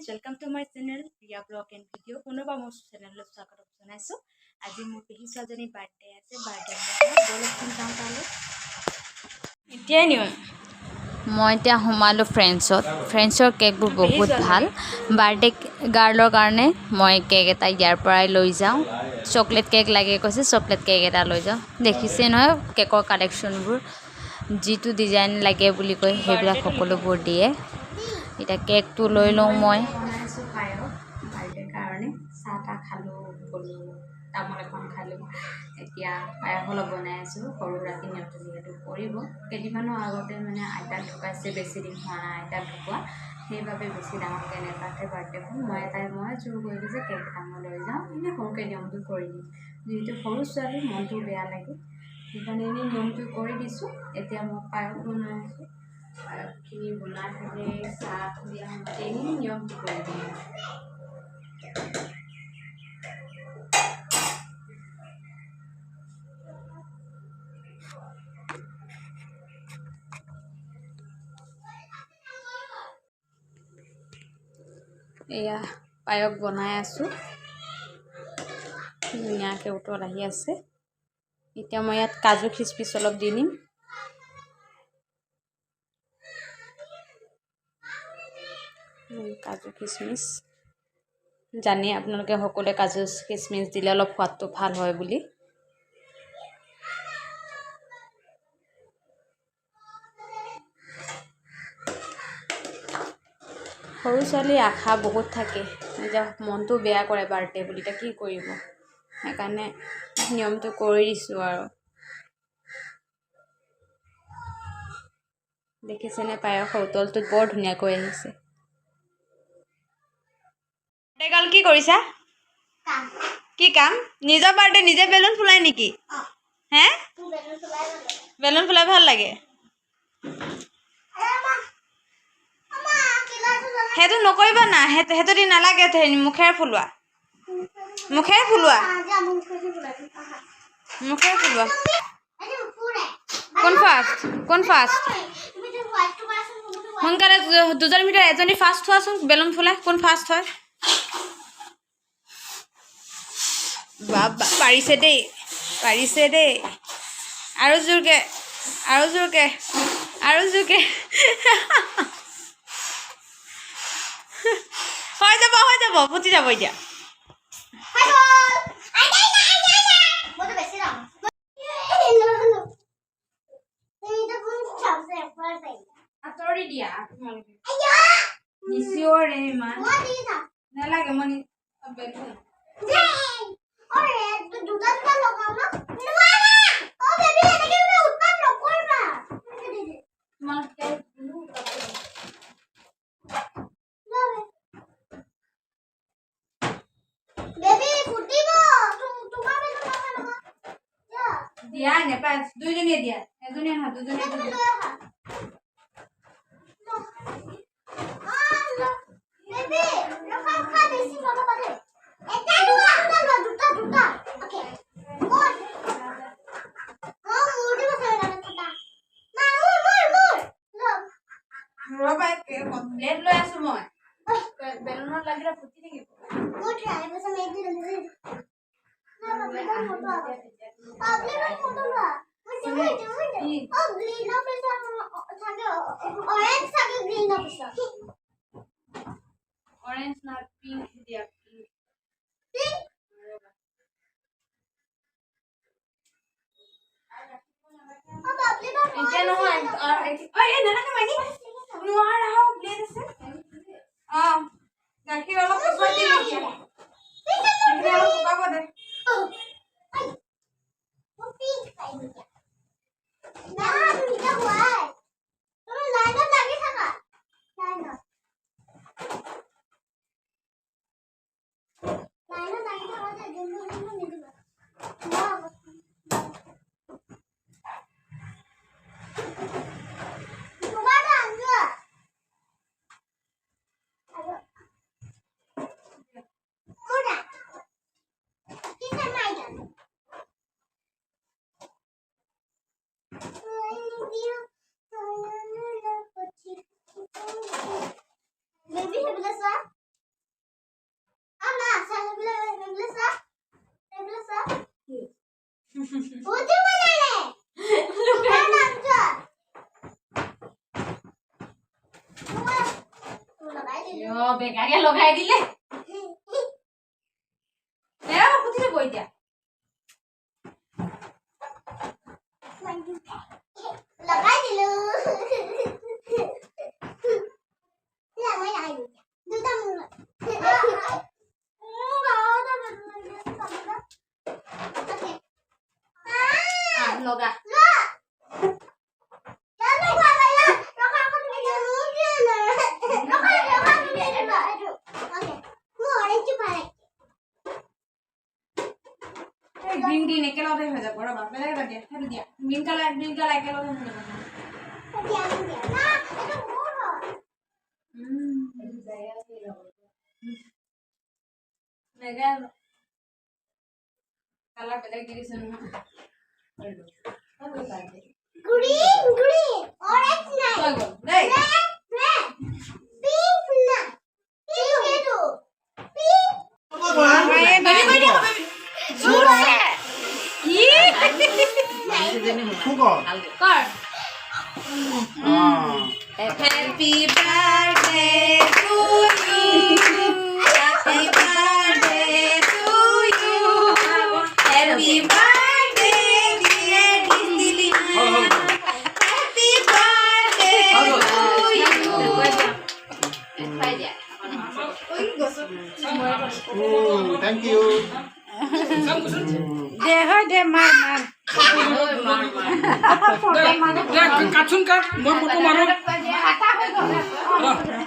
friends, welcome to my channel Priya Blog and Video. পুনৰবাৰ মোৰ চেনেললৈ স্বাগতম জনাইছো। আজি মোৰ পেহী ছোৱালীজনীৰ বাৰ্থডে আছে। বাৰ্থডে বলকচোন যাওঁ তালৈ। এতিয়াই নিয়ম মই এতিয়া সোমালোঁ ফ্ৰেণ্ডছৰ কেকবোৰ বহুত ভাল। বাৰ্থডে গাৰ্লৰ কাৰণে মই কেক এটা ইয়াৰ পৰাই লৈ যাওঁ। চকলেট কেক লাগে কৈছে, চকলেট কেক এটা লৈ যাওঁ। দেখিছে নহয় কেকৰ কালেকশ্যনবোৰ, যিটো ডিজাইন লাগে বুলি কয় সেইবিলাক সকলোবোৰ দিয়ে। এটা কেকটো লৈ লওঁ। মই বনাইছোঁ পায়স বাৰ্থডে কাৰণে। চাহ তাহ খালোঁ, গ'লোঁ, তামোল এখন খালোঁ। এতিয়া পায়স অলপ বনাই আছোঁ। সৰু ৰাতি নিয়মটো যিহেতু কৰিব, কেইদিনমানৰ আগতে মানে আইতা ঢুকাইছে, বেছি দিন হোৱা নাই আইতা ঢুকুৱা, সেইবাবে বেছি ডাঙৰকৈ নেপাতে বাৰ্থডেখন। মই জোৰ কৰিলোঁ যে কেক এটা মই লৈ যাওঁ, এনেই সৰুকৈ নিয়মটো কৰি দিম। যিহেতু সৰু ছোৱালী মনটো বেয়া লাগে, সেইকাৰণে এনেই নিয়মটো কৰি দিছোঁ। এতিয়া মই পায়স বনাই আছোঁ। পায়সখিনি বনাই পেলাই চাহ দিয়া সময়তে এনেই নিয়মটো কৰি দিম। এয়া পায়স বনাই আছোঁ, ধুনীয়াকৈ উতল আহি আছে। এতিয়া মই ইয়াত কাজু খিচমিচ অলপ দি দিম। কাজু খিচমিচ জানে আপোনালোকে সকলোৱে, কাজু খিচমিচ দিলে অলপ সোৱাদটো ভাল হয় বুলি। সৰু ছোৱালীৰ আশা বহুত থাকে, নিজৰ মনটো বেয়া কৰে বাৰ্থডে বুলি, এতিয়া কি কৰিব, সেইকাৰণে নিয়মটো কৰি দিছোঁ আৰু। দেখিছেনে পায়সৰ উতলটো বৰ ধুনীয়াকৈ আহিছে। গাল কি কৰিছা? কি কাম? নিজৰ বাৰ্থডে নিজে বেলুন ফুলাই নেকি? হে বেলুন ফুলাই ভাল লাগে? সেইটো নকৰিবা না, সেইটো দি নালাগে। মুখেৰে ফুলোৱা, মুখেৰে ফুলোৱা। কোন ফাৰ্ষ্ট? সোনকালে দুজনীৰ ভিতৰত এজনী ফাৰ্ষ্ট হোৱাচোন বেলুন ফুলাই। কোন ফাৰ্ষ্ট হয়? বাবা পাৰিছে দেই। আৰু জোৰকে হৈ যাব, ফুটি যাব এতিয়া। আঁতৰি দিয়া নিচিঅ'ৰে ইমান নালাগে। মই বেলুন দিয়া নেপায়, দুইজনীয়ে দিয়া, এজনীয়ে নহয় দুজনীয়ে। ৰবা প্লেট লৈ আছো মই, বেলুনত লাগিলে ফুটি থাকিব। অৰেঞ্জ না পিংক দিয়া, এতিয়া নহয় নালাগে মাইনী, নোৱাৰা প্লেট আছে। গাখীৰ অলপ পিছত দিম, এতিয়া অলপ শুকাব দে। বেকাৰীয়ে লগাই দিলে পুথিলে বৈ দিয়া লগাই দিলো লগা গ্ৰীণ গ্ৰীণ একেলগতে হৈ যাব ৰবা বেলেগ এটা দিয়া সেইটো দিয়া গ্ৰীণ কালাৰ একেলগে হৈ যাব কালাৰ বেলেগ দি দিছে নহয় green orange নাই হৈ গ'ল দেই red pink না pink এটো pink Happy birthday to you. Happy birthday to you. Happy birthday, dear Disneyland. Happy birthday to you. Thank you. দে মাৰ কাটছোন কাট মই ফটো মাৰো Happy birthday.